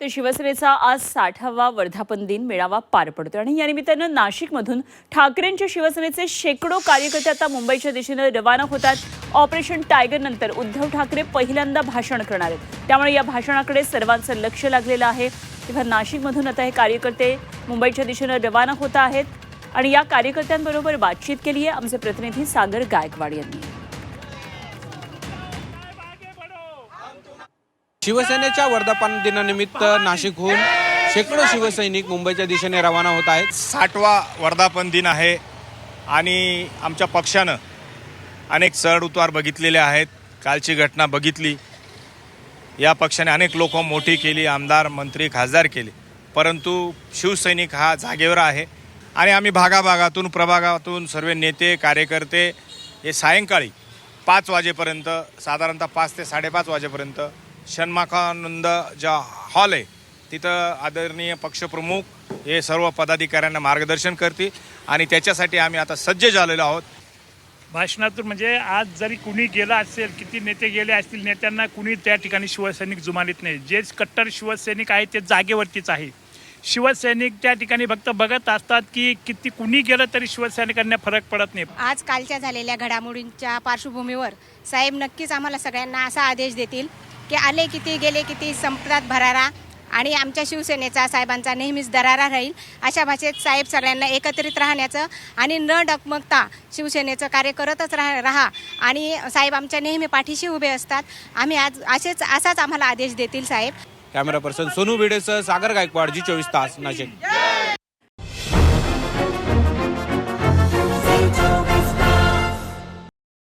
तर शिवसेनेचा आज 60वा वर्धापन दिन मेळावा पार पडतो आणि या निमित्तानं नाशिकमधून ठाकरेंच्या शिवसेनेचे शेकडो कार्यकर्ते आता मुंबईच्या दिशेने रवाना होतात। ऑपरेशन टायगर नंतर उद्धव ठाकरे पहिल्यांदा भाषण करणार आहेत, त्यामुळे या भाषणाकडे सर्वांचं लक्ष लागलेलं आहे। तेव्हा नाशिकमधून आता हे कार्यकर्ते मुंबईच्या दिशेने रवाना होत आहेत आणि या कार्यकर्त्यांबरोबर बातचीत केली आहे आमचे प्रतिनिधी सागर गायकवाड यांनी। शिवसेनेच्या वर्धापन दिनानिमित्त नाशिकहून शेकडो शिवसैनिक मुंबईच्या दिशेने रवाना होत आहेत। 60वा वर्धापन दिन आहे आणि आमच्या पक्षानं अनेक चढ उतार बघितलेले आहेत। कालची घटना बघितली, या पक्षाने अनेक लोक मोठी केली, आमदार मंत्री खासदार केले, परंतु शिवसैनिक हा जागेवर आहे आणि आम्ही भागाभागातून प्रभागातून सर्व नेते कार्यकर्ते हे सायंकाळी 5 वाजेपर्यंत, साधारणतः 5 ते 5:30 वाजेपर्यंत षण्मुखानंद ज्या हॉल आहे तिथं आदरणीय पक्षप्रमुख हे सर्व पदाधिकाऱ्यांना मार्गदर्शन करतील आणि त्याच्यासाठी आम्ही आता सज्ज झालेलो आहोत। भाषणातून म्हणजे आज जरी कुणी गेला असेल, किती नेते गेले असतील, नेत्यांना कुणी त्या ठिकाणी शिवसैनिक जुमानीत नाही। जे कट्टर शिवसैनिक आहेत ते जागेवरतीच आहे। शिवसैनिक त्या ठिकाणी फक्त बघत असतात की किती कुणी गेलं तरी शिवसैनिकांना फरक पडत नाही। आज कालच्या झालेल्या घडामोडींच्या पार्श्वभूमीवर साहेब नक्कीच आम्हाला सगळ्यांना असा आदेश देतील की आले किती गेले किती संपतात भरारा आणि आमच्या शिवसेनेचा साहेबांचा नेहमीच दरारा राहील। अशा भाषेत साहेब सगळ्यांना एकत्रित राहण्याचं आणि न डगमगता शिवसेनेचं कार्य करतच राहा आणि साहेब आमच्या नेहमी पाठीशी उभे असतात। आम्ही आज असाच आम्हाला आदेश देतील साहेब। कॅमेरा पर्सन सोनू भिडेसह सागर गायकवाड, जी 24 तास, नाशिक।